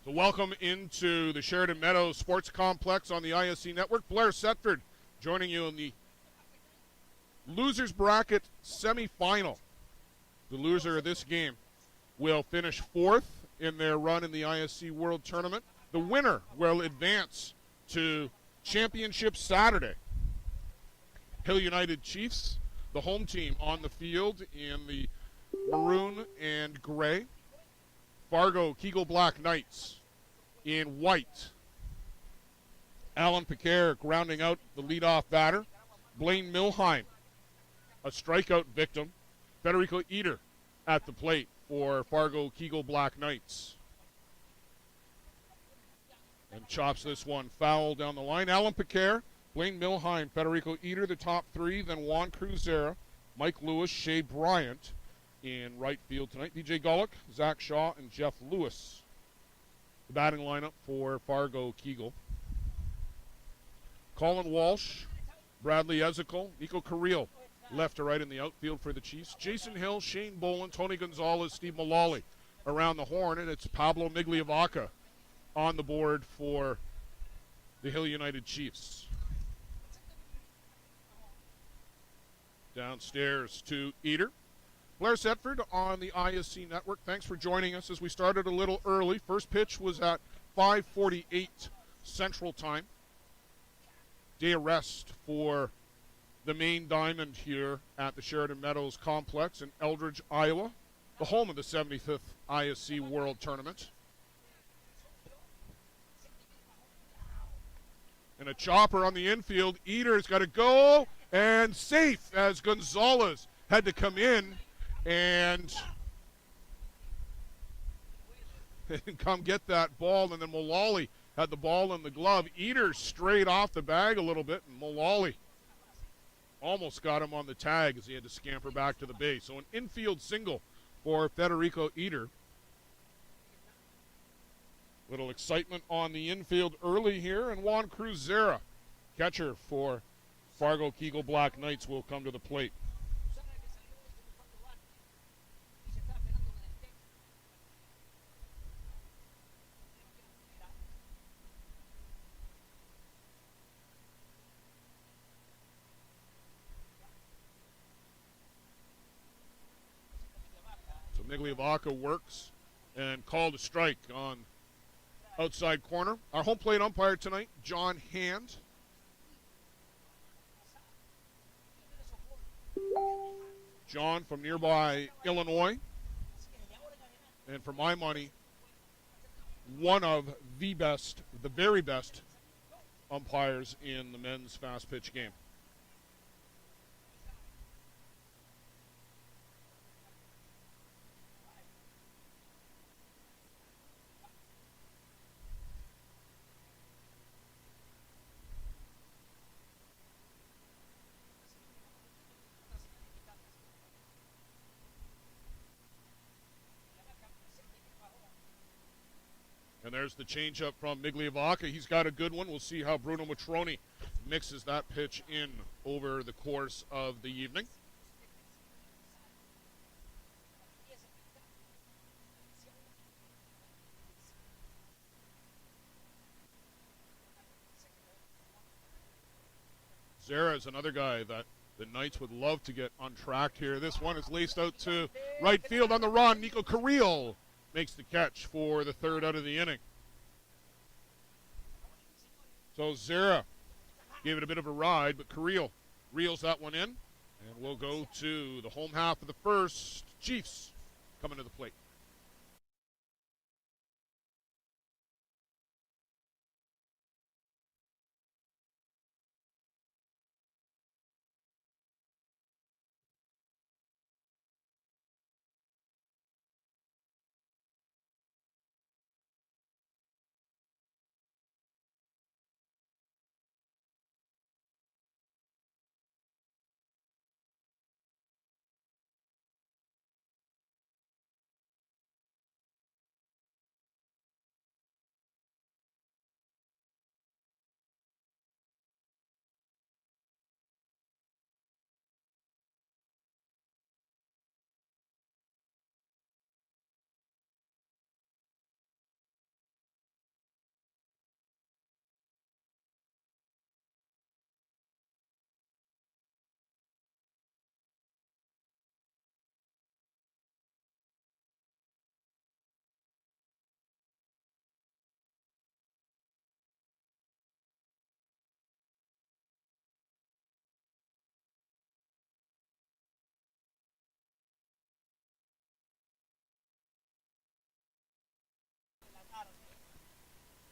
The welcome into the Sheridan Meadows Sports Complex on the ISC Network. Blair Setford joining you in the losers bracket semifinal. The loser of this game will finish fourth in their run in the ISC World Tournament. The winner will advance to Championship Saturday. Hill United Chiefs, the home team, on the field in the maroon and gray. Fargo Kegel Black Knights in white. Alan Piquet grounding out the leadoff batter. Blaine Milheim, a strikeout victim. Federico Eder at the plate for Fargo Kegel Black Knights. And chops this one foul down the line. Alan Piquet, Blaine Milheim, Federico Eder, the top three. Then Juan Cruzera, Mike Lewis, Shea Bryant in right field tonight. DJ Gullick, Zach Shaw, and Jeff Lewis. The batting lineup for Fargo Kegel. Colin Walsh, Bradley Ezekiel, Nico Carrillo, left to right in the outfield for the Chiefs. Jason Hill, Shane Boland, Tony Gonzalez, Steve Mullally around the horn, and it's Pablo Migliavaca on the board for the Hill United Chiefs. Downstairs to Eder. Blair Setford on the ISC Network. Thanks for joining us as we started a little early. First pitch was at 5:48 Central Time. Day of rest for the main diamond here at the Sheridan Meadows Complex in Eldridge, Iowa, the home of the 75th ISC World Tournament. And a chopper on the infield. Eder's got to go, and safe as Gonzalez had to come in and come get that ball, and then Mullally had the ball in the glove. Eder straight off the bag a little bit, and Mullally almost got him on the tag as he had to scamper back to the base. So an infield single for Federico Eder. Little excitement on the infield early here, and Juan Cruzera, catcher for Fargo Kegel Black Knights, will come to the plate. Migliavaca works and called a strike on outside corner. Our home plate umpire tonight, John Hand. John from nearby Illinois. And for my money, one of the best, the very best umpires in the men's fast pitch game. And there's the changeup from Migliavaca. He's got a good one. We'll see how Bruno Matroni mixes that pitch in over the course of the evening. Zara is another guy that the Knights would love to get on track here. This one is laced out to right field on the run. Nico Carrillo makes the catch for the third out of the inning. So Zara gave it a bit of a ride, but Carrillo reels that one in. And we'll go to the home half of the first. Chiefs coming to the plate.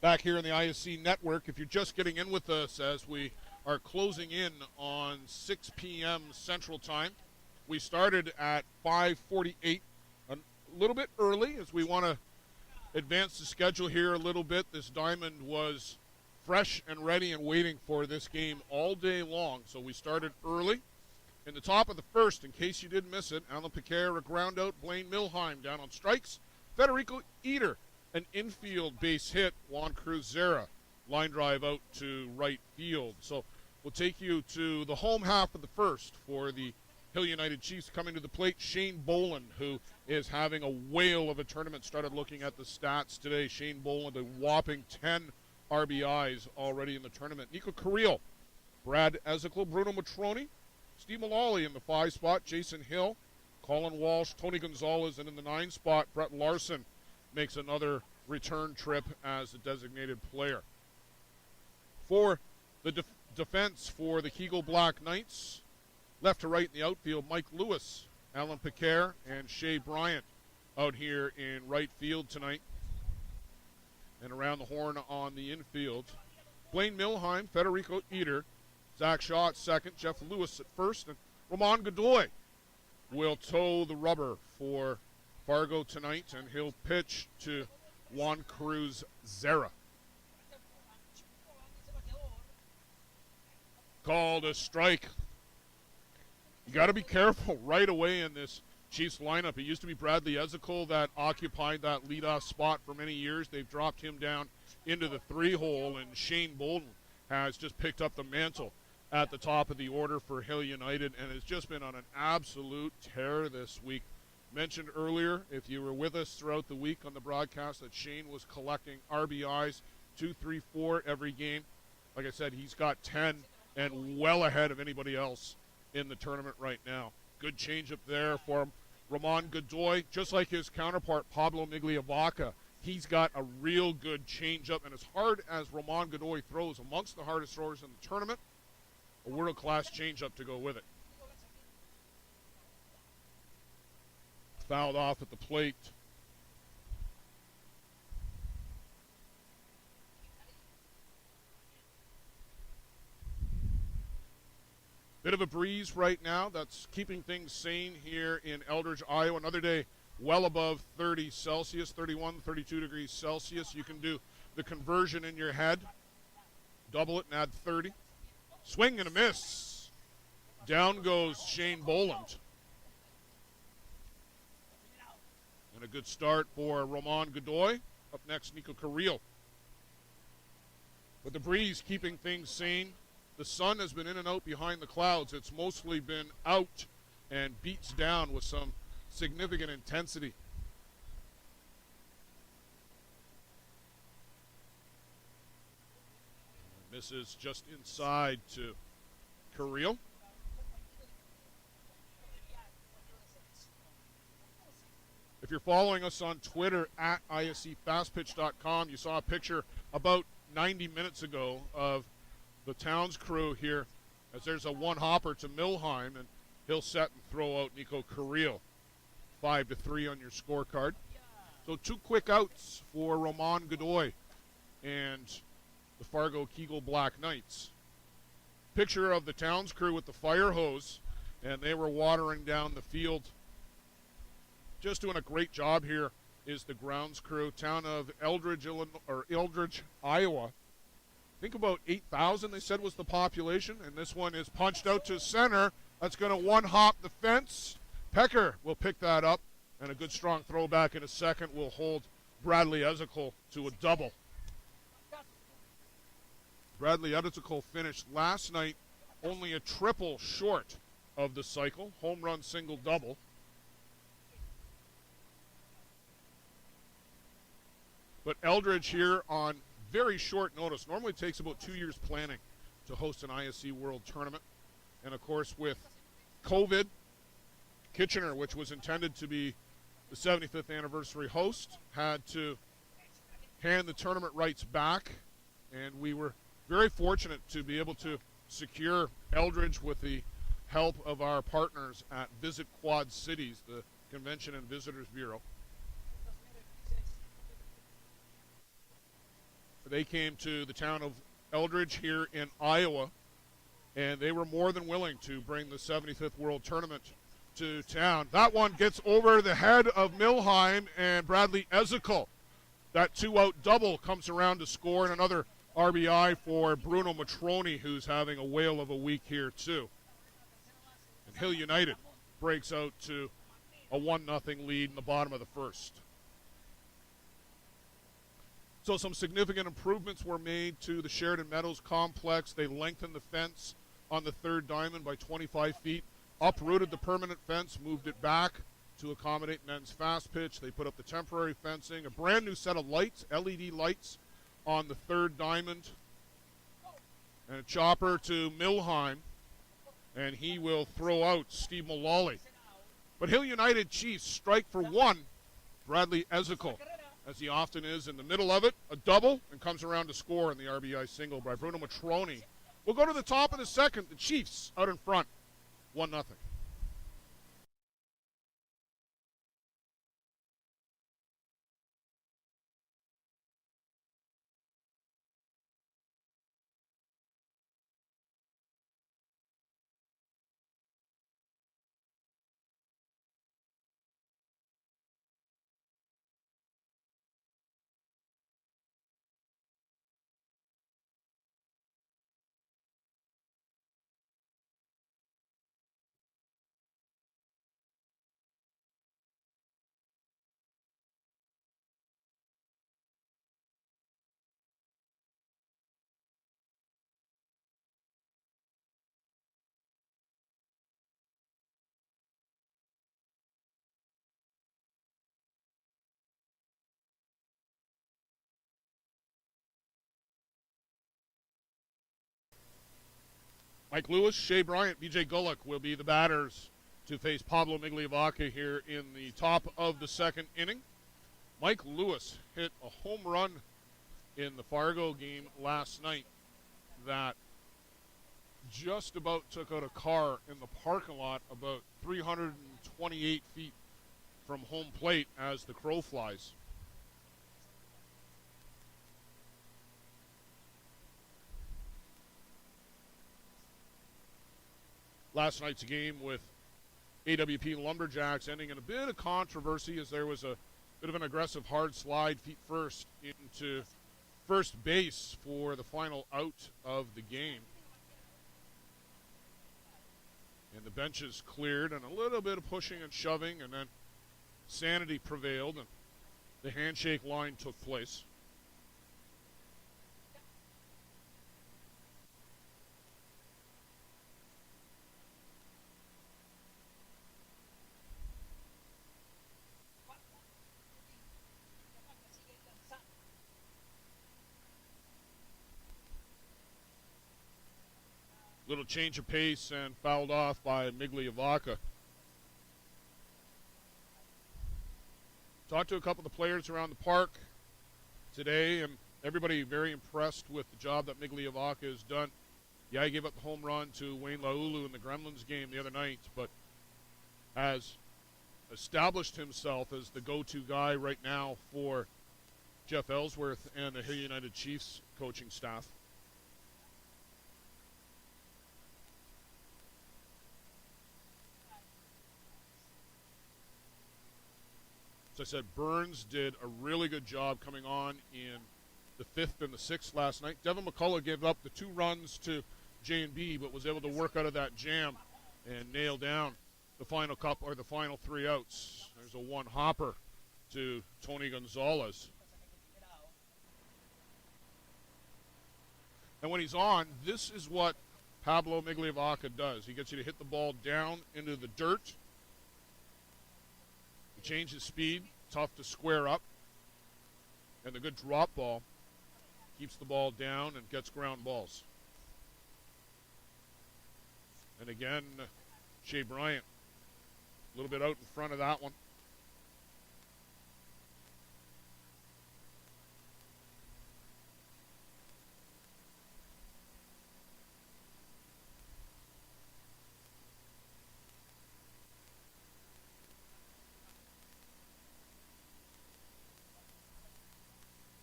Back here in the ISC network, if you're just getting in with us as we are closing in on 6 p.m. Central Time. We started at 5:48, a little bit early as we want to advance the schedule here a little bit. This diamond was fresh and ready and waiting for this game all day long, so we started early. In the top of the first, in case you did miss it, Alan Piquet, a ground out, Blaine Milheim down on strikes, Federico Eder, an infield base hit, Juan Cruzera, line drive out to right field. So we'll take you to the home half of the first for the Hill United Chiefs. Coming to the plate, Shane Boland, who is having a whale of a tournament. Started looking at the stats today. Shane Boland, a whopping 10 RBIs already in the tournament. Nico Carrillo, Brad Ezekiel, Bruno Matroni, Steve Mullally in the 5 spot, Jason Hill, Colin Walsh, Tony Gonzalez, and in the 9 spot, Brett Larson makes another return trip as a designated player. For the defense for the Kegel Black Knights, left to right in the outfield, Mike Lewis, Alan Piquet, and Shea Bryant out here in right field tonight. And around the horn on the infield, Blaine Milheim, Federico Eder, Zach Shaw at second, Jeff Lewis at first, and Roman Godoy will toe the rubber for Fargo tonight, and he'll pitch to Juan Cruzera. Called a strike. You got to be careful right away in this Chiefs lineup. It used to be Bradley Ezekiel that occupied that leadoff spot for many years. They've dropped him down into the 3-hole, and Shane Bolden has just picked up the mantle at the top of the order for Hill United and has just been on an absolute tear this week. Mentioned earlier, if you were with us throughout the week on the broadcast, that Shane was collecting RBIs 2, 3, 4 every game. Like I said, he's got 10 and well ahead of anybody else in the tournament right now. Good changeup there for Roman Godoy. Just like his counterpart, Pablo Migliavaca, he's got a real good changeup. And as hard as Roman Godoy throws, amongst the hardest throwers in the tournament, a world-class changeup to go with it. Fouled off at the plate. Bit of a breeze right now. That's keeping things sane here in Eldridge, Iowa. Another day well above 30 Celsius, 31, 32 degrees Celsius. You can do the conversion in your head. Double it and add 30. Swing and a miss. Down goes Shane Boland. And a good start for Roman Godoy. Up next, Nico Carrillo. With the breeze keeping things sane, the sun has been in and out behind the clouds. It's mostly been out and beats down with some significant intensity. Misses just inside to Carrillo. If you're following us on Twitter at iscfastpitch.com, you saw a picture about 90 minutes ago of the Towns crew here as there's a one-hopper to Milheim, and he'll set and throw out Nico Carrillo. 5-3 on your scorecard. So 2 quick outs for Roman Godoy and the Fargo Kegel Black Knights. Picture of the Towns crew with the fire hose, and they were watering down the field. Just doing a great job here is the grounds crew. Town of Eldridge, Eldridge, Iowa. I think about 8,000 they said was the population, and this one is punched out to center. That's going to one-hop the fence. Pecker will pick that up, and a good strong throwback in a second will hold Bradley Ezekiel to a double. Bradley Ezekiel finished last night only a triple short of the cycle. Home run, single, double. But Eldridge here on very short notice. Normally it takes about 2 years planning to host an ISC World Tournament. And, of course, with COVID, Kitchener, which was intended to be the 75th anniversary host, had to hand the tournament rights back. And we were very fortunate to be able to secure Eldridge with the help of our partners at Visit Quad Cities, the Convention and Visitors Bureau. They came to the town of Eldridge here in Iowa, and they were more than willing to bring the 75th World Tournament to town. That one gets over the head of Milheim and Bradley Ezekiel. That two-out double comes around to score, and another RBI for Bruno Matroni, who's having a whale of a week here too. And Hill United breaks out to a 1-0 lead in the bottom of the first. So some significant improvements were made to the Sheridan Meadows complex. They lengthened the fence on the third diamond by 25 feet, uprooted the permanent fence, moved it back to accommodate men's fast pitch. They put up the temporary fencing, a brand new set of lights, LED lights on the third diamond, and a chopper to Milheim, and he will throw out Steve Mullally. But Hill United Chiefs strike for one. Bradley Ezekiel, as he often is, in the middle of it, a double, and comes around to score in the RBI single by Bruno Matroni. We'll go to the top of the second. The Chiefs out in front, 1-0. Mike Lewis, Shea Bryant, BJ Gulak will be the batters to face Pablo Migliavaca here in the top of the second inning. Mike Lewis hit a home run in the Fargo game last night that just about took out a car in the parking lot about 328 feet from home plate as the crow flies. Last night's game with AWP Lumberjacks ending in a bit of controversy as there was a bit of an aggressive hard slide feet first into first base for the final out of the game. And the benches cleared and a little bit of pushing and shoving, and then sanity prevailed and the handshake line took place. Little change of pace and fouled off by Migliavaca. Talked to a couple of the players around the park today, and everybody very impressed with the job that Migliavaca has done. Yeah, he gave up the home run to Wayne Laulu in the Gremlins game the other night, but has established himself as the go-to guy right now for Jeff Ellsworth and the Hill United Chiefs coaching staff. As I said, Burns did a really good job coming on in the fifth and the sixth last night. Devin McCullough gave up the 2 runs to J&B, but was able to work out of that jam and nail down the final couple or the final 3 outs. There's a 1 hopper to Tony Gonzalez. And when he's on, this is what Pablo Migliavaca does. He gets you to hit the ball down into the dirt. He changes speed, tough to square up. And the good drop ball keeps the ball down and gets ground balls. And again, Shea Bryant, a little bit out in front of that one.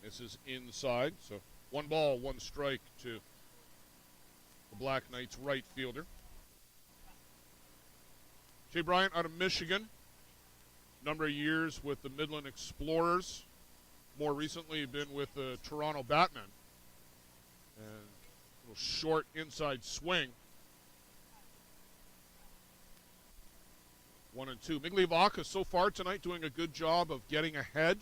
This is inside, so 1 ball, 1 strike to the Black Knights right fielder. Jay Bryant out of Michigan. Number of years with the Midland Explorers. More recently been with the Toronto Batmen. And a little short inside swing. 1-2. Migliavacca so far tonight doing a good job of getting ahead.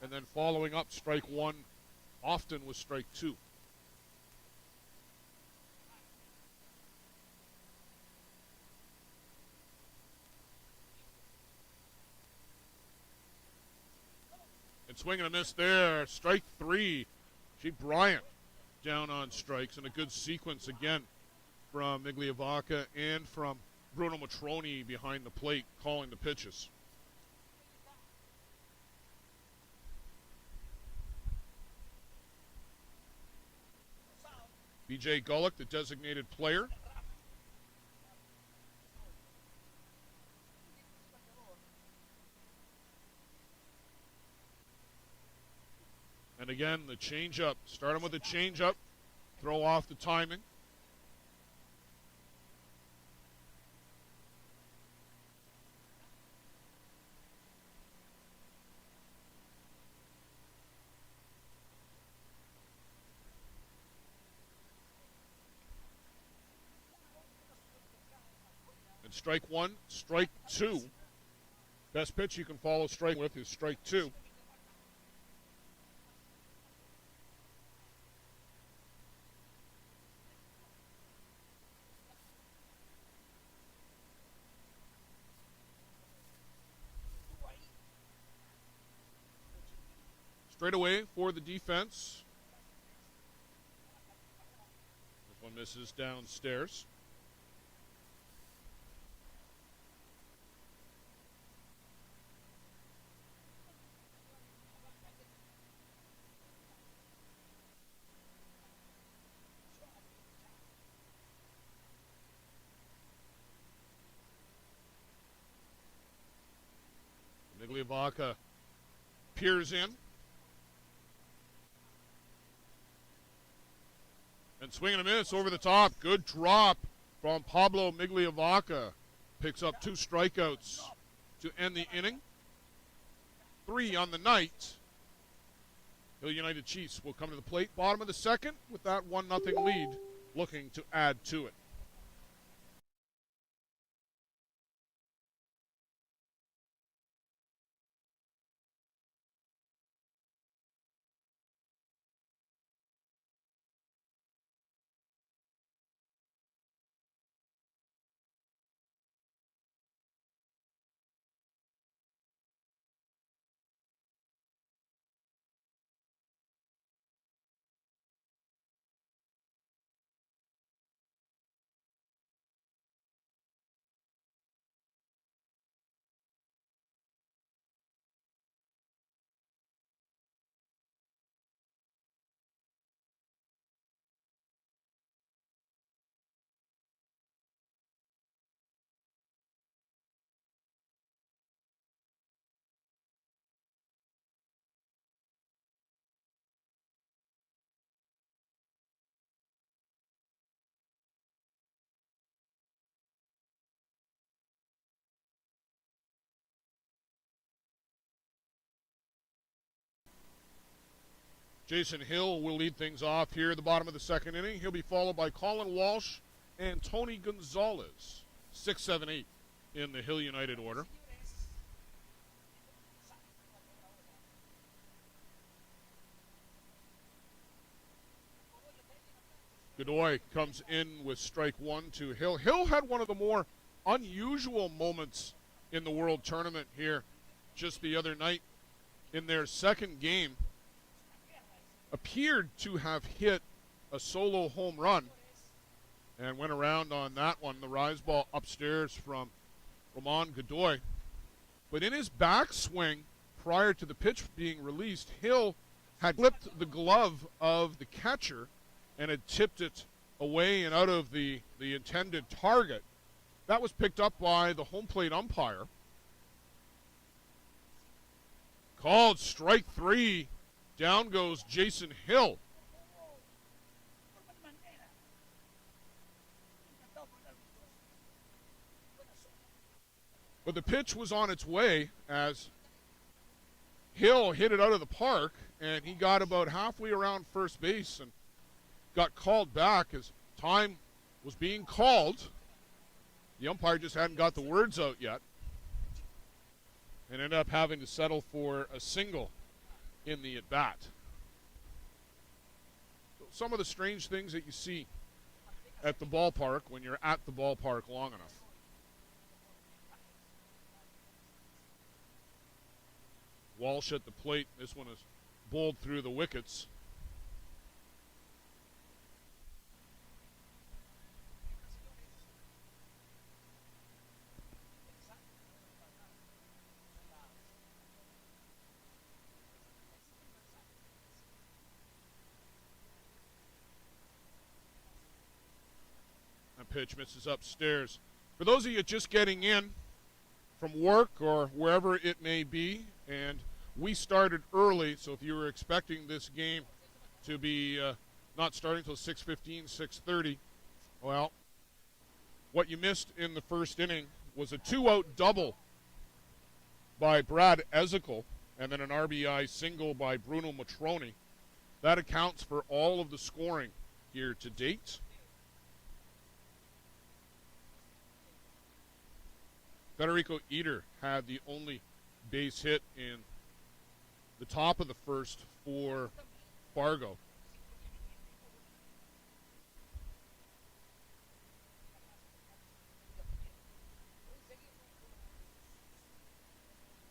And then following up strike 1 often with strike 2. And swing and a miss there. Strike 3. Jay Bryant down on strikes. And a good sequence again from Migliavacca and from Bruno Matroni behind the plate calling the pitches. BJ Gullick, the designated player. And again, the changeup. Start him with a changeup. Throw off the timing. And strike 1, strike 2. Best pitch you can follow strike with is strike 2. Straight away for the defense. This one misses downstairs. Migliavacca peers in. And swing and a miss over the top. Good drop from Pablo Migliavacca. Picks up 2 strikeouts to end the inning. 3 on the night. Hill United Chiefs will come to the plate. Bottom of the second with that 1-0 lead, looking to add to it. Jason Hill will lead things off here at the bottom of the second inning. He'll be followed by Colin Walsh and Tony Gonzalez. 6, 7, 8 in the Hill United order. Godoy comes in with strike 1 to Hill. Hill had one of the more unusual moments in the World Tournament here just the other night in their second game. Appeared to have hit a solo home run and went around on that one. The rise ball upstairs from Roman Godoy. But in his backswing prior to the pitch being released, Hill had flipped the glove of the catcher and had tipped it away and out of the intended target. That was picked up by the home plate umpire. Called strike 3. Down goes Jason Hill. But the pitch was on its way as Hill hit it out of the park, and he got about halfway around first base and got called back as time was being called. The umpire just hadn't got the words out yet and ended up having to settle for a single in the at-bat. So some of the strange things that you see at the ballpark when you're at the ballpark long enough. Walsh at the plate. This one is bowled through the wickets. That pitch misses upstairs. For those of you just getting in from work or wherever it may be, and we started early, so if you were expecting this game to be not starting until 6:15, 6:30, well, what you missed in the first inning was a 2-out double by Brad Ezekiel and then an RBI single by Bruno Matroni. That accounts for all of the scoring here to date. Federico Eder had the only base hit in the top of the first for Fargo.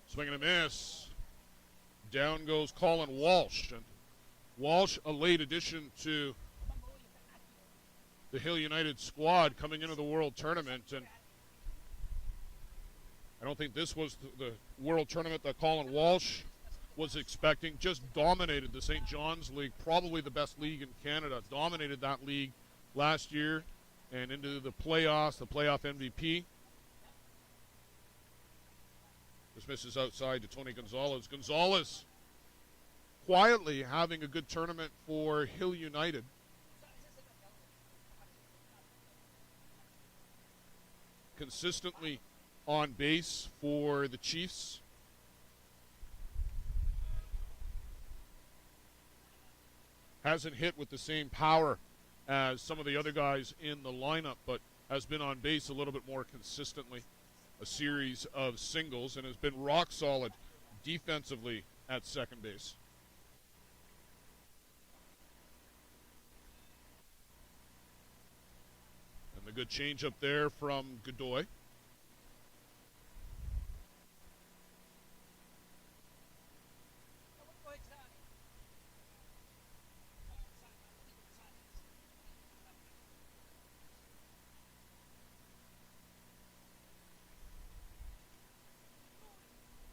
Swing and a miss. Down goes Colin Walsh. And Walsh, a late addition to the Hill United squad coming into the World Tournament. And I don't think this was the World Tournament that Colin Walsh was expecting. Just dominated the St. John's League, probably the best league in Canada. Dominated that league last year and into the playoffs, the playoff MVP. This misses outside to Tony Gonzalez. Gonzalez quietly having a good tournament for Hill United. Consistently on base for the Chiefs. Hasn't hit with the same power as some of the other guys in the lineup, but has been on base a little bit more consistently. A series of singles and has been rock solid defensively at second base. And the good change up there from Godoy.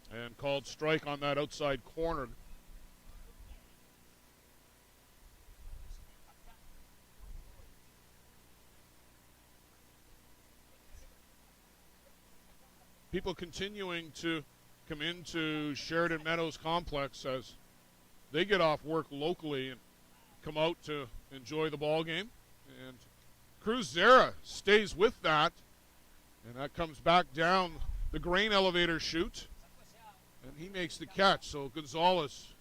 And called strike on that outside corner. People continuing to come into Sheridan Meadows Complex as they get off work locally and come out to enjoy the ball game. And Cruz Zera stays with that. And that comes back down the grain elevator chute. And he makes the catch. So Gonzalez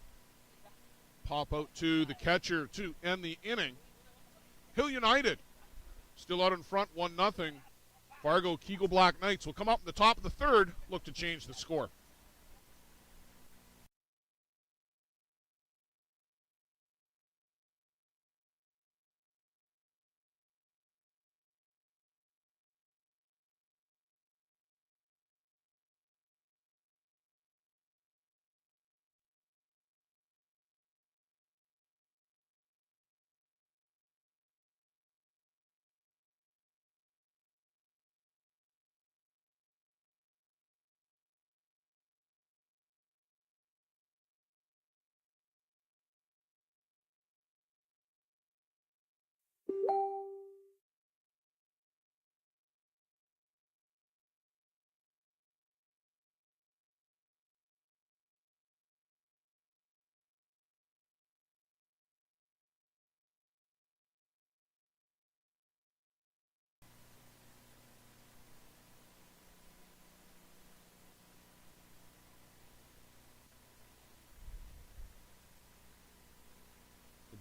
pop out to the catcher to end the inning. Hill United still out in front, 1-0. Fargo Kegel Black Knights will come up in the top of the third, look to change the score.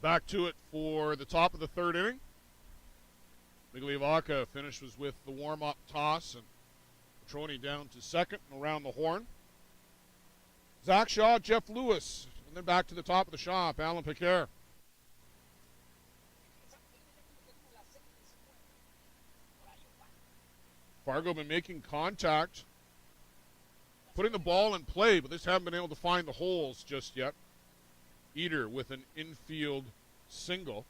Back to it for the top of the third inning. Migliavacca finishes with the warm-up toss, and Petroni down to second and around the horn. Zach Shaw, Jeff Lewis, and then back to the top of the shop, Alan Piquet. Fargo been making contact, putting the ball in play, but they just haven't been able to find the holes just yet. Eater with an infield single.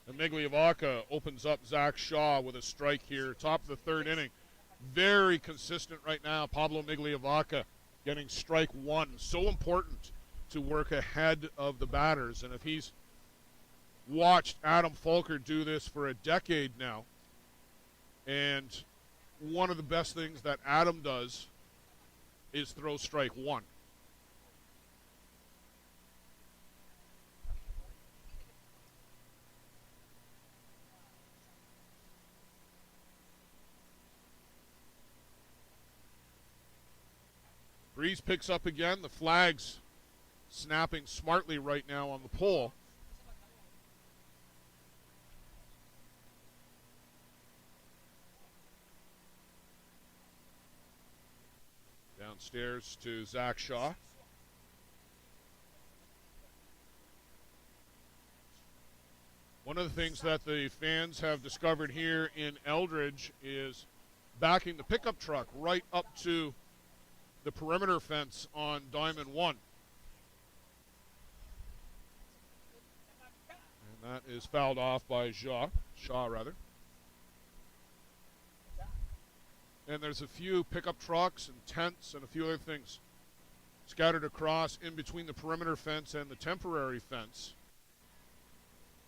And Migliavacca opens up Zach Shaw with a strike here, top of the third inning. Very consistent right now, Pablo Migliavacca getting strike one. So important to work ahead of the batters. And if he's watched Adam Fulker do this for a decade now, and one of the best things that Adam does is throw strike one. Breeze picks up again. The flag's snapping smartly right now on the pole. Downstairs to Zach Shaw. One of the things that the fans have discovered here in Eldridge is backing the pickup truck right up to the perimeter fence on Diamond 1. And that is fouled off by Shaw. And there's a few pickup trucks and tents and a few other things scattered across in between the perimeter fence and the temporary fence.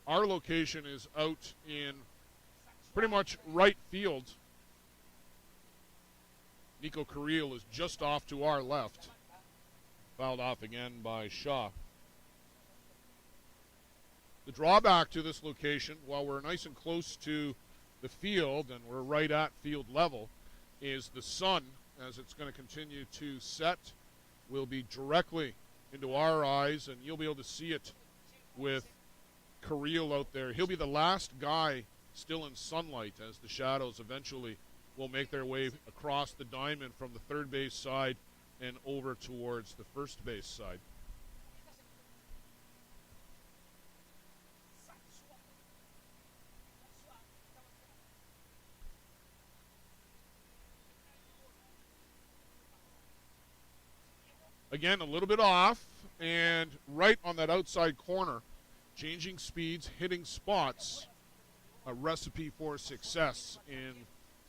Our location is out in pretty much right field. Nico Carril is just off to our left. Fouled off again by Shaw. The drawback to this location, while we're nice and close to the field and we're right at field level, is the sun, as it's going to continue to set, will be directly into our eyes, and you'll be able to see it with Carril out there. He'll be the last guy still in sunlight as the shadows eventually will make their way across the diamond from the third base side and over towards the first base side. Again, a little bit off, and right on that outside corner, changing speeds, hitting spots, a recipe for success in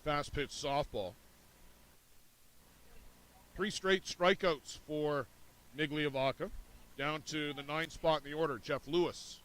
fast pitch softball. 3 straight strikeouts for Migliavacca. Down to the 9th spot in the order, Jeff Lewis.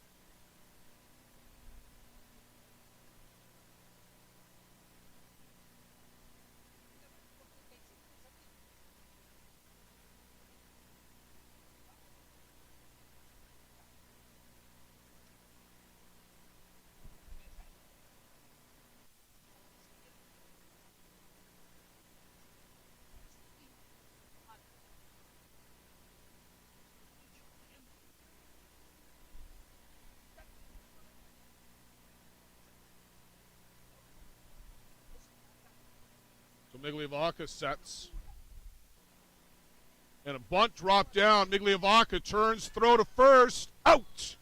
Migliavacca sets. And a bunt drop down. Migliavacca turns, throw to first, out!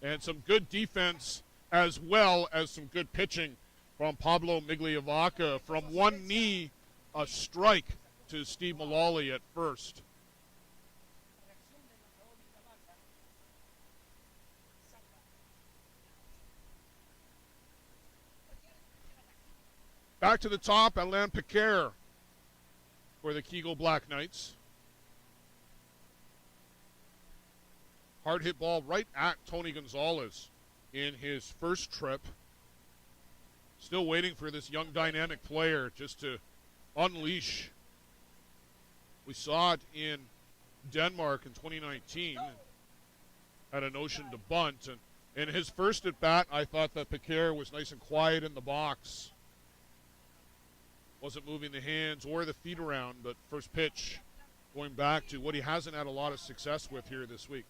And some good defense as well as some good pitching from Pablo Migliavacca. From one knee, a strike to Steve Mullally at first. Back to the top, Alain Piquet for the Kegel Black Knights. Hard hit ball right at Tony Gonzalez in his first trip. Still waiting for this young dynamic player just to unleash. We saw it in Denmark in 2019. Had a notion to bunt, and In his first at bat, I thought that Piquet was nice and quiet in the box. Wasn't moving the hands or the feet around, but first pitch going back to what he hasn't had a lot of success with here this week.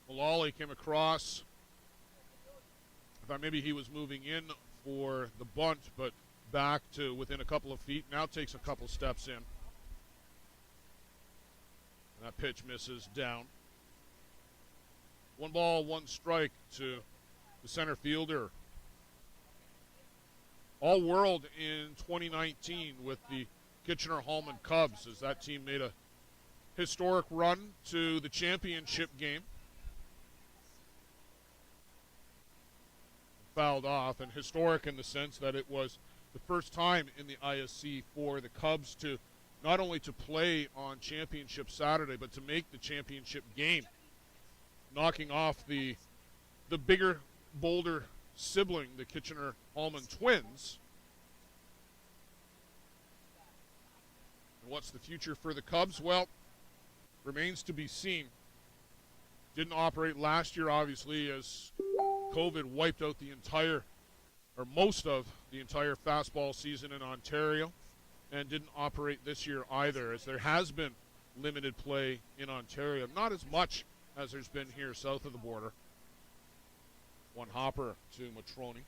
Mullally came across. I thought maybe he was moving in for the bunt, but back to within a couple of feet. Now takes a couple steps in. And that pitch misses down. 1 ball, 1 strike to the center fielder. All world in 2019 with the Kitchener-Hallman Cubs, as that team made a historic run to the championship game. Fouled off, and historic in the sense that it was the first time in the ISC for the Cubs to not only to play on championship Saturday, but to make the championship game, knocking off the bigger, bolder sibling, the Kitchener-Hallman Twins. And what's the future for the Cubs? Well, remains to be seen. Didn't operate last year, obviously, as COVID wiped out the entire, or most of the entire fastball season in Ontario, and didn't operate this year either, as there has been limited play in Ontario. Not as much as there's been here south of the border. 1 hopper to Matroni.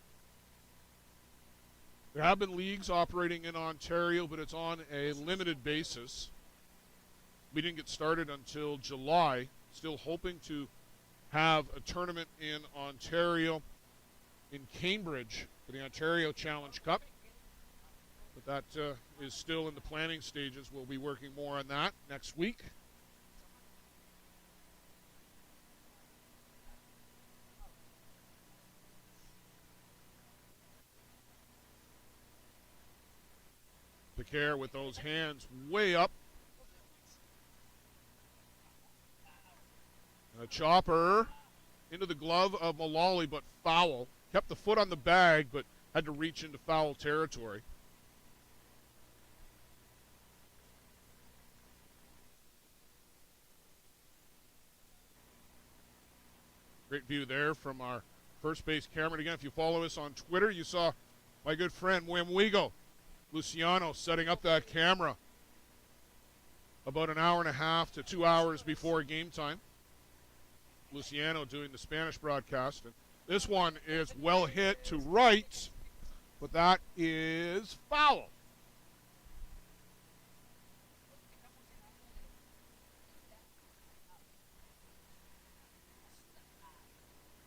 There have been leagues operating in Ontario, but it's on a limited basis. We didn't get started until July. Still hoping to have a tournament in Ontario, in Cambridge, for the Ontario Challenge Cup. But that is still in the planning stages. We'll be working more on that next week. Piquet with those hands way up. A chopper into the glove of Mullally, but foul. Kept the foot on the bag, but had to reach into foul territory. Great view there from our first base camera. And again, if you follow us on Twitter, you saw my good friend Wemwego Luciano setting up that camera about an hour and a half to 2 hours before game time. Luciano doing the Spanish broadcast. And this one is well hit to right, but that is foul.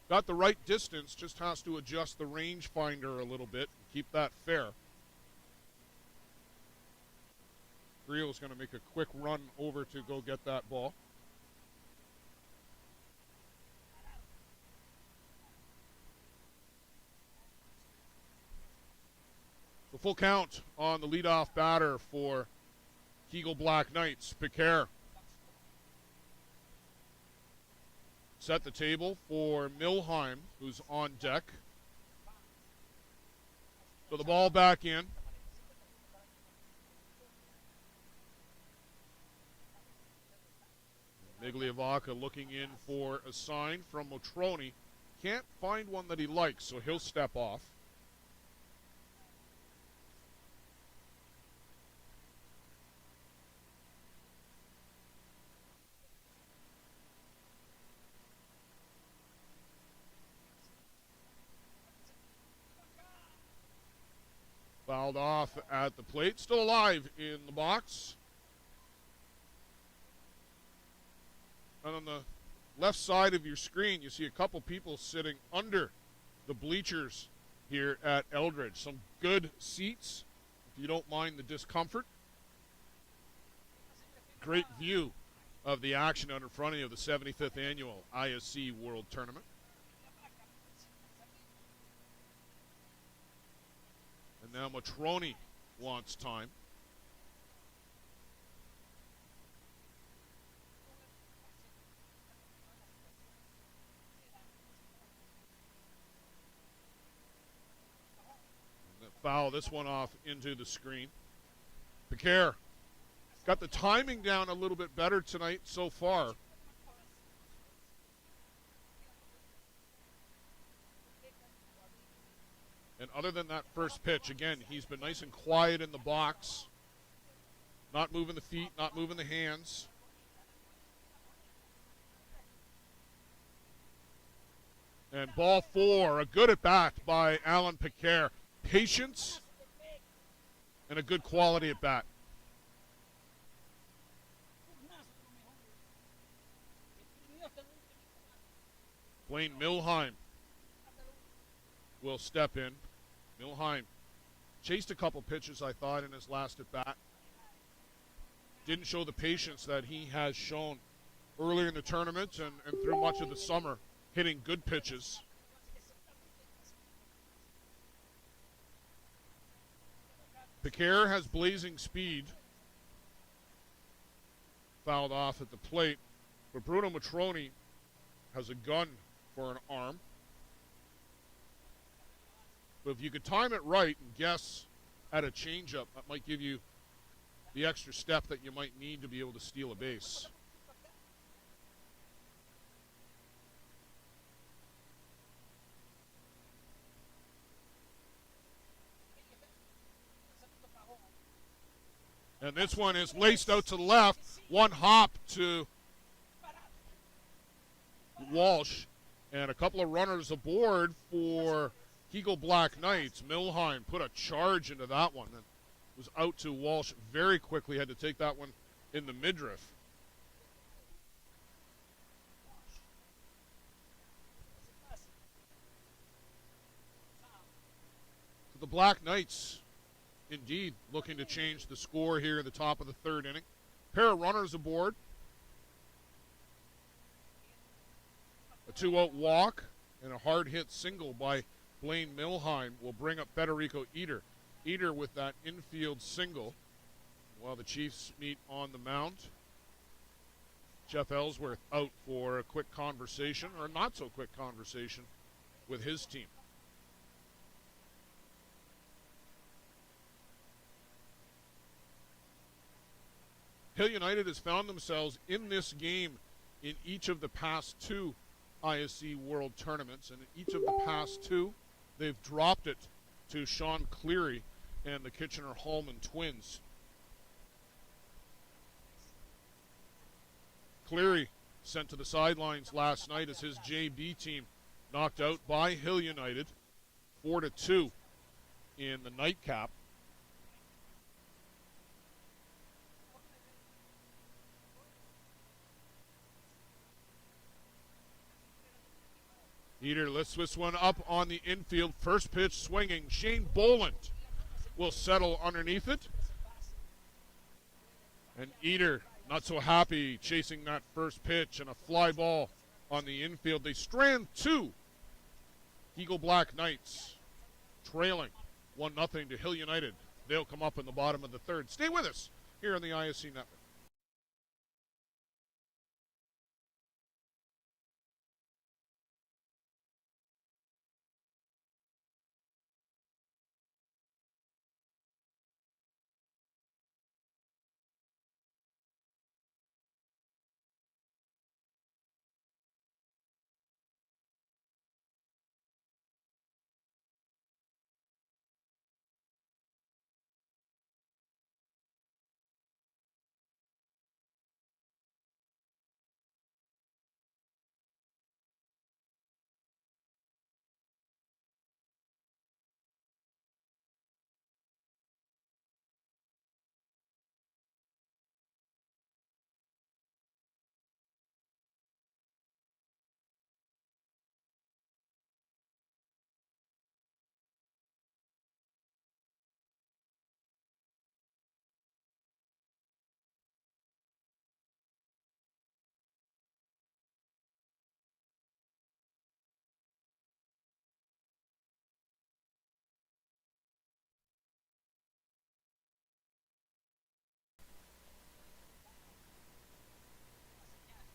Got the right distance, just has to adjust the rangefinder a little bit and keep that fair. Griot's going to make a quick run over to go get that ball. The full count on the leadoff batter for Kegel Black Knights, Piquet. Set the table for Milheim, who's on deck. So the ball back in. Migliavaca looking in for a sign from Matroni. Can't find one that he likes, so he'll step off. Fouled off at the plate. Still alive in the box. And on the left side of your screen, you see a couple people sitting under the bleachers here at Eldridge. Some good seats, if you don't mind the discomfort. Great view of the action out in front of you of the 75th Annual ISC World Tournament. And now Matroni wants time. foul this one off into the screen. Piquer got the timing down a little bit better tonight so far. And other than that first pitch, again, he's been nice and quiet in the box. Not moving the feet, not moving the hands. And ball 4, a good at bat by Alan Piquer. Patience and a good quality at bat. Blaine Milheim will step in. Milheim chased a couple pitches, I thought, in his last at bat. Didn't show the patience that he has shown earlier in the tournament and through much of the summer, hitting good pitches. Piquer has blazing speed. Fouled off at the plate. But Bruno Matroni has a gun for an arm. But if you could time it right and guess at a changeup, that might give you the extra step that you might need to be able to steal a base. And this one is laced out to the left. One hop to Walsh. And a couple of runners aboard for Kegel Black Knights. Milheim put a charge into that one and was out to Walsh very quickly. Had to take that one in the midriff. So the Black Knights indeed looking to change the score here at the top of the third inning. Pair of runners aboard. A 2-out walk and a hard hit single by Blaine Milheim will bring up Federico Eder. Eder with that infield single while the Chiefs meet on the mound. Jeff Ellsworth out for a quick conversation, or not so quick conversation, with his team. Hill United has found themselves in this game in each of the past 2 ISC World Tournaments, and in each of the past 2, they've dropped it to Sean Cleary and the Kitchener-Holman Twins. Cleary sent to the sidelines last night as his JB team knocked out by Hill United 4-2 in the nightcap. Eder lifts this one up on the infield. First pitch swinging. Shane Boland will settle underneath it. And Eder not so happy chasing that first pitch and a fly ball on the infield. They strand 2. Kegel Black Knights trailing 1-0 to Hill United. They'll come up in the bottom of the third. Stay with us here on the ISC Network.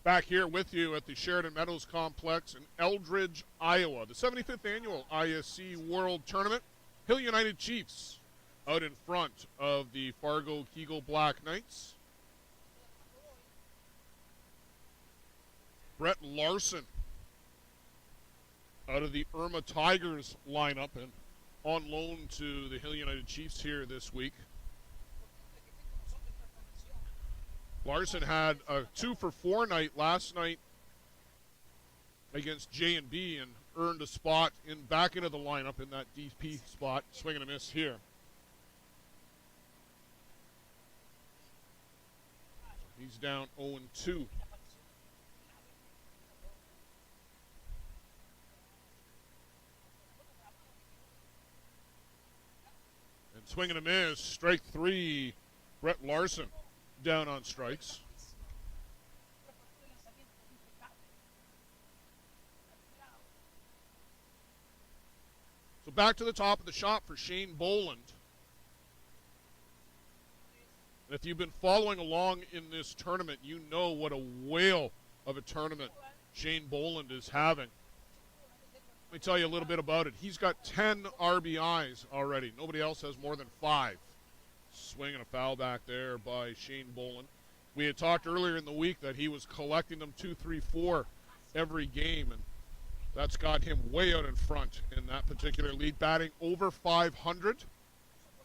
Back here with you at the Sheridan Meadows Complex in Eldridge, Iowa. The 75th Annual ISC World Tournament Hill United Chiefs out in front of the Fargo Kegel Black Knights. Brett Larson out of the Irma Tigers lineup and on loan to the Hill United Chiefs here this week. Larson had a 2-for-4 night last night against J&B and earned a spot back into the lineup in that DP spot. Swing and a miss here. He's down 0-2. And swing and a miss. Strike 3. Brett Larson down on strikes. So back to the top of the shop for Shane Boland. And if you've been following along in this tournament, you know what a whale of a tournament Shane Boland is having. Let me tell you a little bit about it. He's got 10 RBIs already. Nobody else has more than 5. Swing and a foul back there by Shane Boland. We had talked earlier in the week that he was collecting them 2, 3, 4 every game, and that's got him way out in front in that particular lead, batting over 500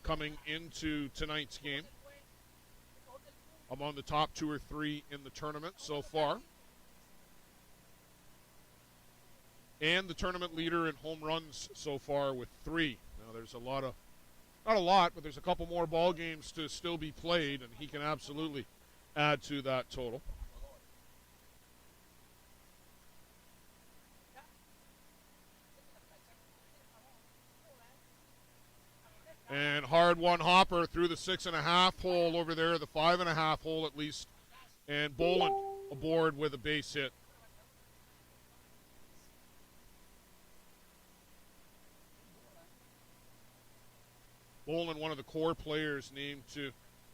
coming into tonight's game. Among the top 2 or 3 in the tournament so far. And the tournament leader in home runs so far with 3. Now there's a lot of, not a lot, but there's a couple more ball games to still be played, and he can absolutely add to that total. And hard one hopper through the 6.5 hole over there, the 5.5 hole at least. And Boland aboard with a base hit. Boland, one of the core players named to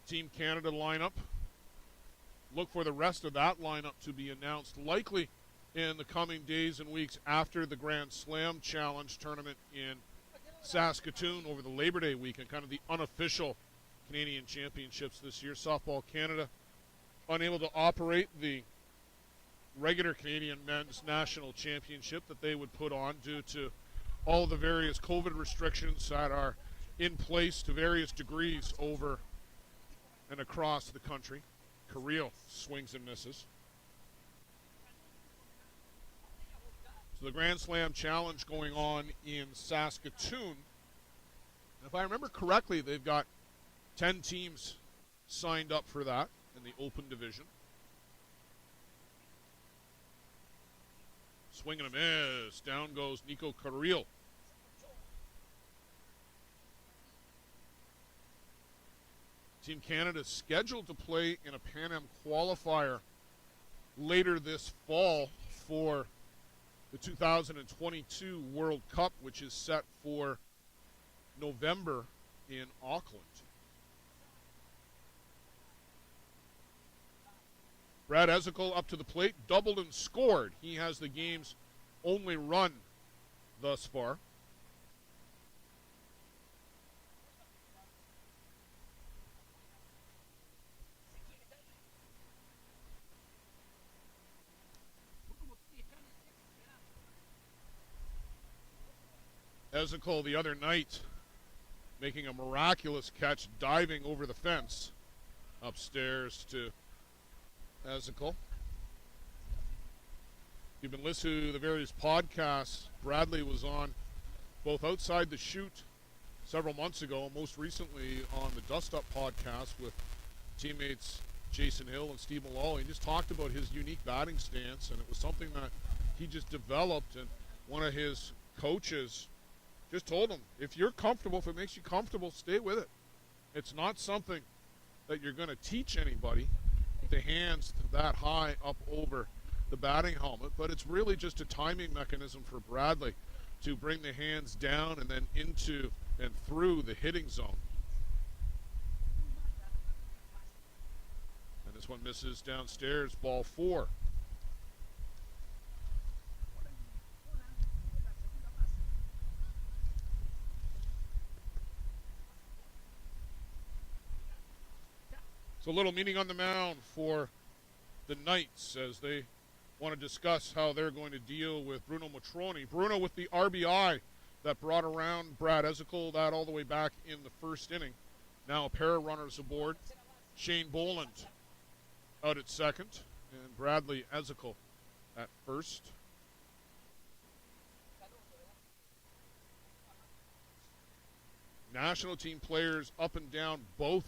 Team Canada lineup. Look for the rest of that lineup to be announced likely in the coming days and weeks after the Grand Slam Challenge tournament in Saskatoon over the Labor Day weekend, kind of the unofficial Canadian Championships this year. Softball Canada unable to operate the regular Canadian Men's National Championship that they would put on due to all the various COVID restrictions that are in place to various degrees over and across the country. Carrillo swings and misses. So the Grand Slam Challenge going on in Saskatoon. If I remember correctly, they've got 10 teams signed up for that in the open division. Swing and a miss. Down goes Nico Carrillo. Team Canada is scheduled to play in a Pan Am qualifier later this fall for the 2022 World Cup, which is set for November in Auckland. Brad Ezekiel up to the plate, doubled and scored. He has the game's only run thus far. Ezekiel the other night making a miraculous catch, diving over the fence upstairs to Ezekiel. You've been listening to the various podcasts Bradley was on, both outside the chute several months ago, and most recently on the Dust Up podcast with teammates Jason Hill and Steve Mullally. He just talked about his unique batting stance, and it was something that he just developed, and one of his coaches just told him, if you're comfortable, if it makes you comfortable, stay with it. It's not something that you're going to teach anybody with the hands that high up over the batting helmet, but it's really just a timing mechanism for Bradley to bring the hands down and then into and through the hitting zone. And this one misses downstairs, ball 4. So a little meeting on the mound for the Knights as they want to discuss how they're going to deal with Bruno Matroni. Bruno with the RBI that brought around Brad Ezekiel, that all the way back in the first inning. Now a pair of runners aboard. Shane Boland out at second, and Bradley Ezekiel at first. National team players up and down both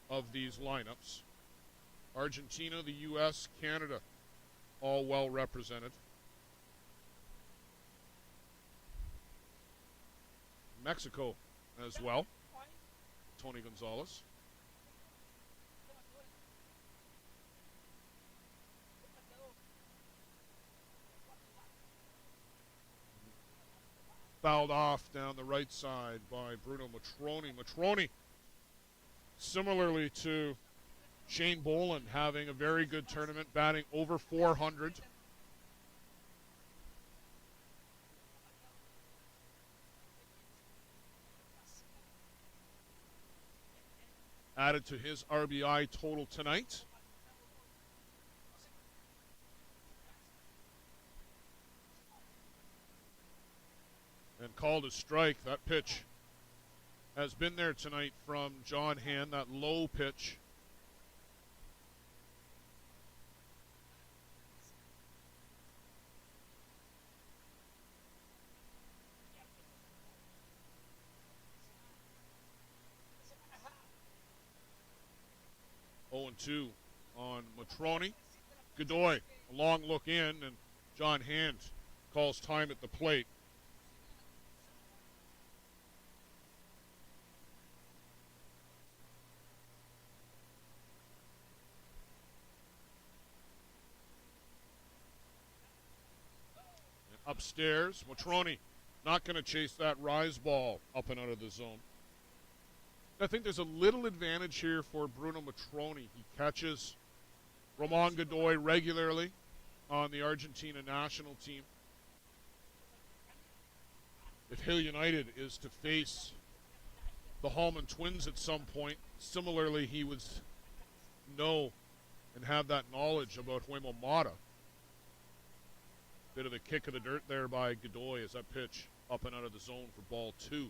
of these lineups. Argentina, the U.S., Canada, all well represented. Mexico as well. Tony Gonzalez. Fouled off down the right side by Bruno Matroni. Matroni, similarly to Shane Boland, having a very good tournament, batting over 400. Added to his RBI total tonight. And called a strike. That pitch has been there tonight from John Hand, that low pitch. Oh and 2 on Matroni. Godoy, a long look in, and John Hand calls time at the plate. Upstairs, Matroni not going to chase that rise ball up and out of the zone. I think there's a little advantage here for Bruno Matroni. He catches Ramon Godoy regularly on the Argentina national team. If Hill United is to face the Hallman Twins at some point, similarly he would know and have that knowledge about Huemo Mata. Bit of a kick of the dirt there by Godoy as that pitch up and out of the zone for ball 2.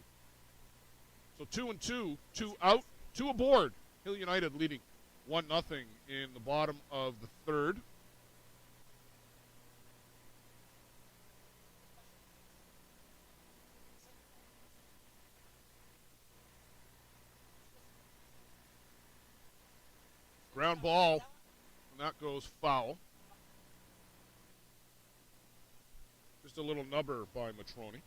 So 2 and 2, 2 out, 2 aboard. Hill United leading 1-0 in the bottom of the third. Ground ball, and that goes foul. Just a little nubber by Matroni.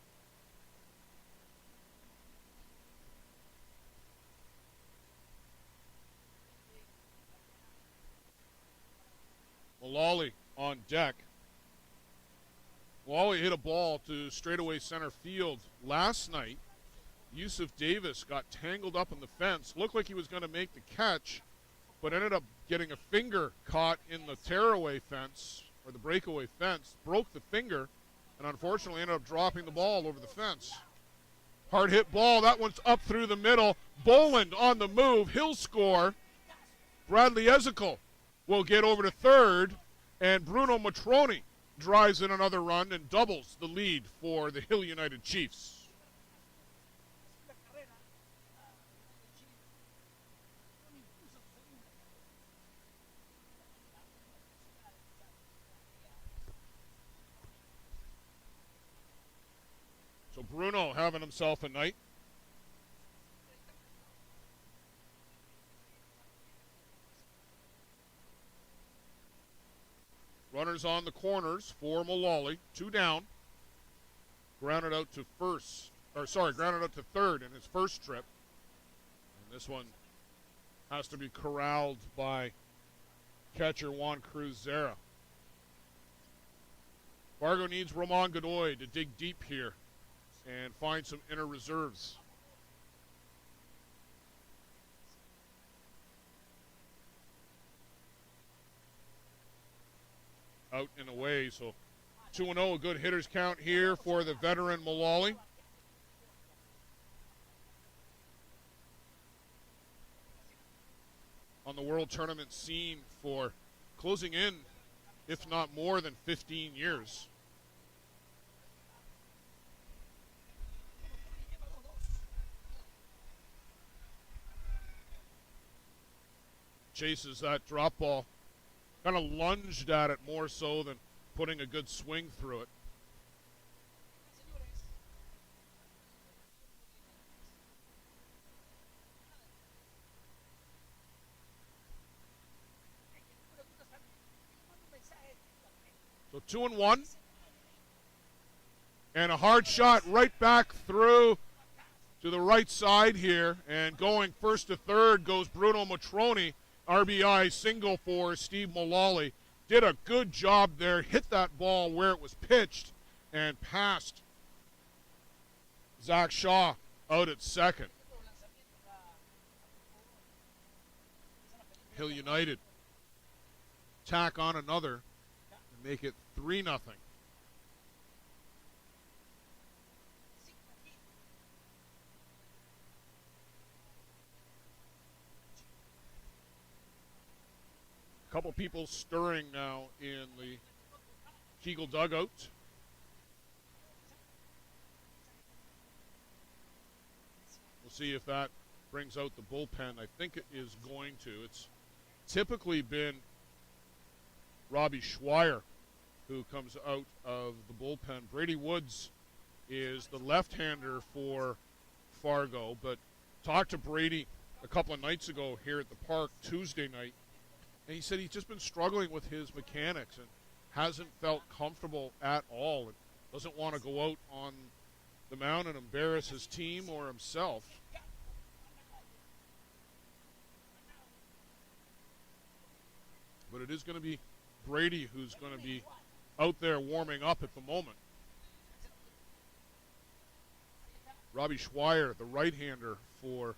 Mullally on deck. Mullally hit a ball to straightaway center field last night. Yusuf Davis got tangled up in the fence. Looked like he was going to make the catch, but ended up getting a finger caught in the tearaway fence, or the breakaway fence, broke the finger, and unfortunately ended up dropping the ball over the fence. Hard hit ball. That one's up through the middle. Boland on the move. He'll score. Bradley Ezekiel will get over to third, and Bruno Matroni drives in another run and doubles the lead for the Hill United Chiefs. So Bruno having himself a night. Runners on the corners for Mullally. 2 down. Grounded out to grounded out to third in his first trip. And this one has to be corralled by catcher Juan Cruz-Zera. Fargo needs Ramon Godoy to dig deep here and find some inner reserves. Out and away, so 2-0, a good hitter's count here for the veteran Mullally. on the World Tournament scene for closing in, if not more than 15 years. Chases that drop ball. Kind of lunged at it more so than putting a good swing through it. So 2-1. And a hard shot right back through to the right side here. And going first to third goes Bruno Matroni. RBI single for Steve Mullally. Did a good job there. Hit that ball where it was pitched and passed Zach Shaw out at second. Hill United tack on another and make it 3-0. A couple people stirring now in the Kegel dugout. We'll see if that brings out the bullpen. I think it is going to. It's typically been Robbie Schweier who comes out of the bullpen. Brady Woods is the left-hander for Fargo, but talked to Brady a couple of nights ago here at the park Tuesday night, and he said he's just been struggling with his mechanics and hasn't felt comfortable at all and doesn't want to go out on the mound and embarrass his team or himself. But it is going to be Brady who's going to be out there warming up at the moment. Robbie Schweier, the right-hander for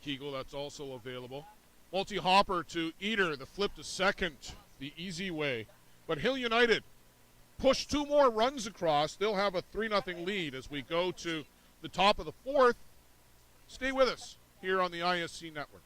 Kegel, that's also available. Multi-hopper to Eater, the flip to second, the easy way. But Hill United push 2 more runs across. They'll have a 3-0 lead as we go to the top of the 4th. Stay with us here on the ISC Network.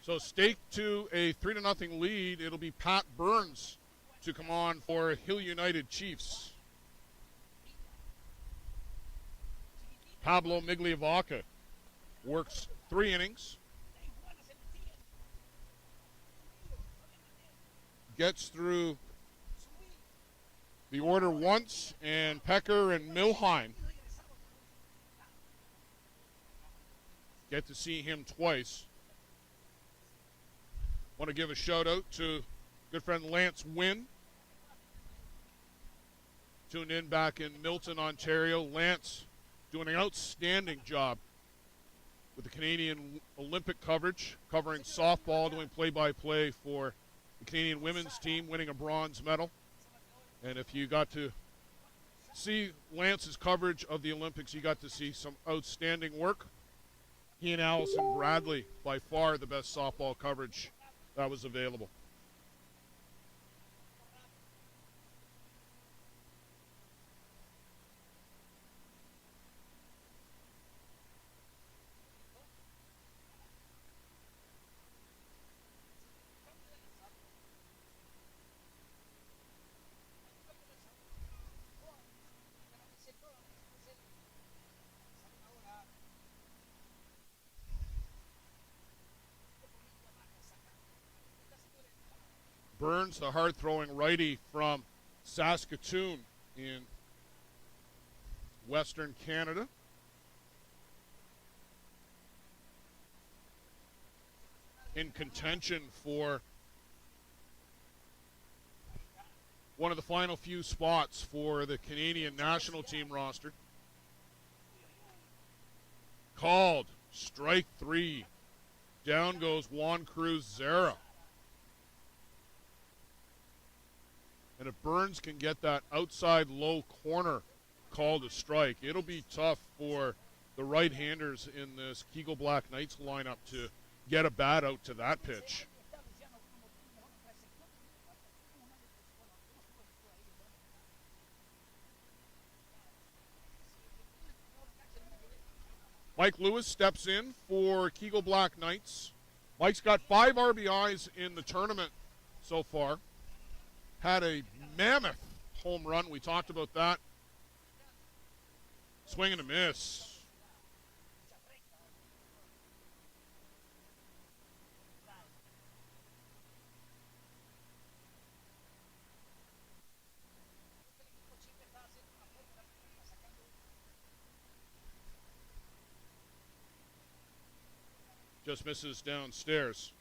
So staked to a 3-0 lead, it'll be Pat Burns to come on for Hill United Chiefs. Pablo Migliavaca works 3 innings. Gets through the order once, and Pecker and Milheim get to see him twice. Want to give a shout out to good friend Lance Wynn. Tuned in back in Milton, Ontario. Lance doing an outstanding job with the Canadian Olympic coverage, covering softball, doing play-by-play for the Canadian women's team, winning a bronze medal. And if you got to see Lance's coverage of the Olympics, you got to see some outstanding work. He and Allison Bradley, by far the best softball coverage that was available. Burns, the hard-throwing righty from Saskatoon in Western Canada. In contention for one of the final few spots for the Canadian national team roster. Called. Strike 3. Down goes Juan Cruz Zera. And if Burns can get that outside low corner called a strike, it'll be tough for the right-handers in this Kegel Black Knights lineup to get a bat out to that pitch. Mike Lewis steps in for Kegel Black Knights. Mike's got 5 RBIs in the tournament so far. Had a mammoth home run. We talked about that. Swing and a miss. Just misses downstairs.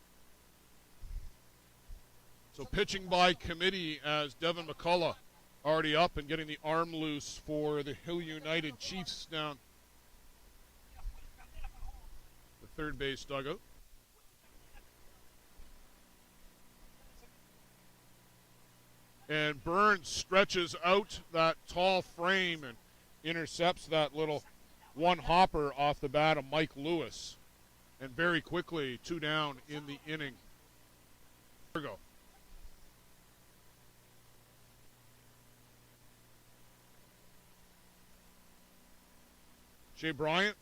So pitching by committee as Devin McCullough already up and getting the arm loose for the Hill United Chiefs down the third base dugout. And Burns stretches out that tall frame and intercepts that little one hopper off the bat of Mike Lewis. And very quickly, 2 down in the inning. Fargo. Shea Bryant.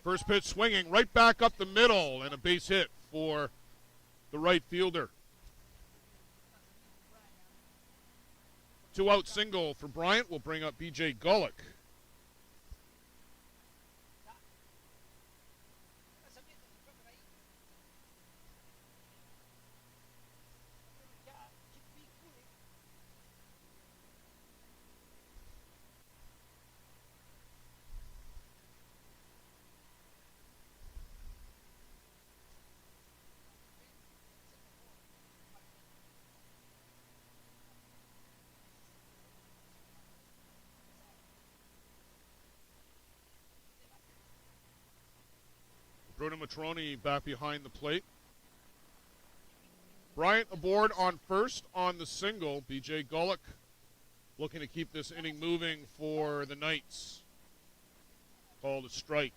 First pitch swinging right back up the middle and a base hit for the right fielder. 2-out single for Bryant will bring up B.J. Gullick. Bruno Matroni back behind the plate. Bryant aboard on first on the single. B.J. Gullick looking to keep this inning moving for the Knights. Called a strike.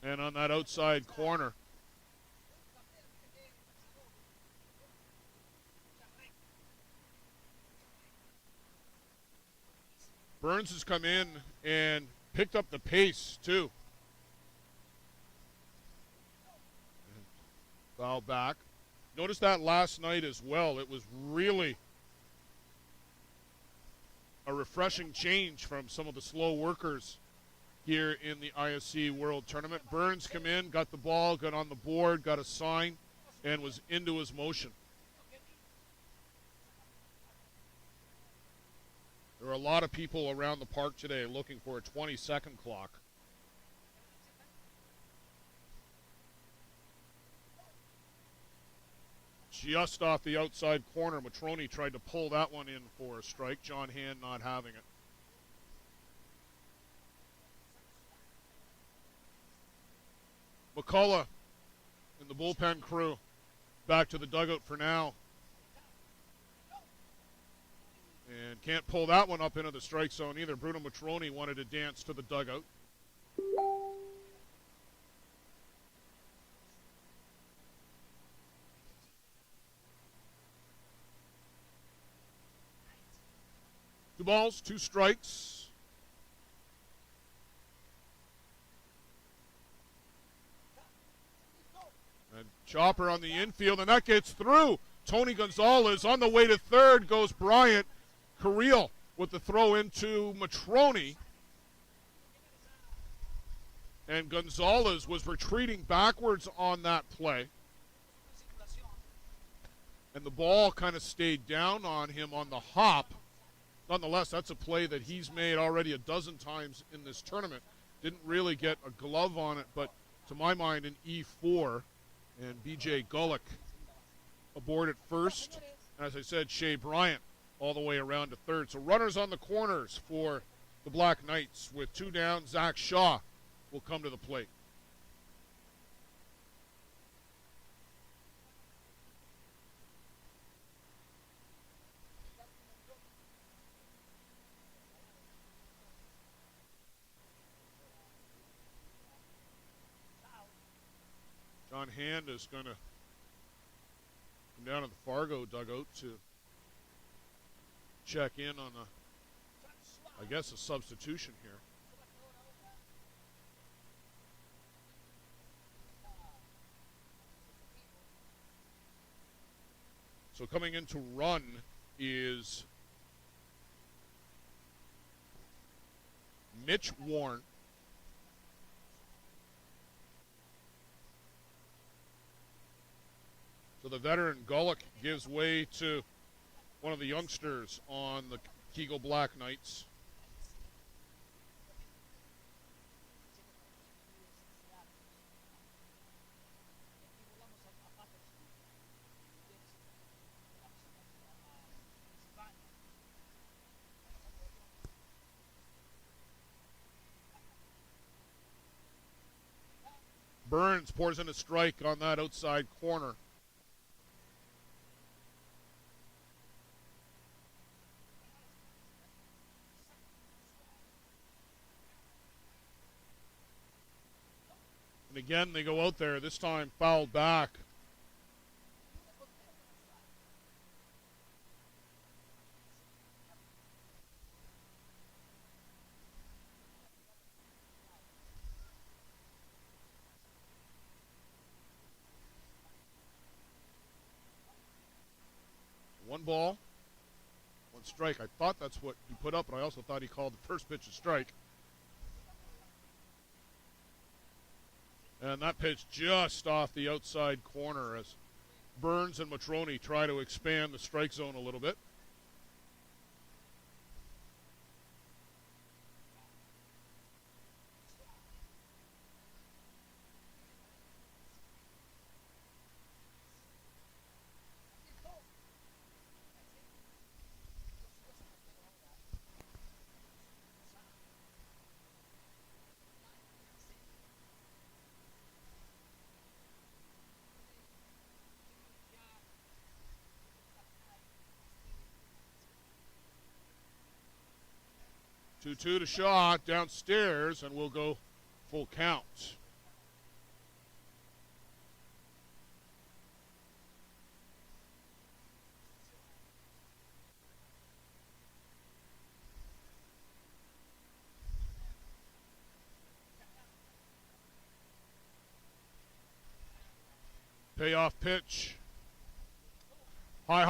And on that outside corner, Burns has come in and picked up the pace, too. Foul back. Noticed that last night as well. It was really a refreshing change from some of the slow workers here in the ISC World Tournament. Burns come in, got the ball, got on the board, got a sign, and was into his motion. There are a lot of people around the park today looking for a 20-second clock. just off the outside corner. Matrone tried to pull that one in for a strike. John Hand not having it. McCullough and the bullpen crew back to the dugout for now. And can't pull that one up into the strike zone either. Bruno Matrone wanted to dance to the dugout. Two balls, two strikes. And chopper on the infield, and that gets through. Tony Gonzalez on the way to third goes Bryant. Carril with the throw into Matrone. And Gonzalez was retreating backwards on that play. And the ball kind of stayed down on him on the hop. Nonetheless, that's a play that he's made already a dozen times in this tournament. Didn't really get a glove on it, but to my mind, an E4. And B.J. Gullick aboard at first. And as I said, Shea Bryant all the way around to third. So runners on the corners for the Black Knights. With two down, Zach Shaw will come to the plate. John Hand is going to come down to the Fargo dugout to check in on I guess, a substitution here. So coming in to run is Mitch Warren. So the veteran Gullick gives way to one of the youngsters on the Kegel Black Knights. Burns pours in a strike on that outside corner. And again, they go out there, this time fouled back. One ball, one strike. I thought that's what he put up, but I also thought he called the first pitch a strike. And that pitch just off the outside corner as Burns and Matrone try to expand the strike zone a little bit. Two to Shaw downstairs, and we'll go full count. Payoff pitch. High.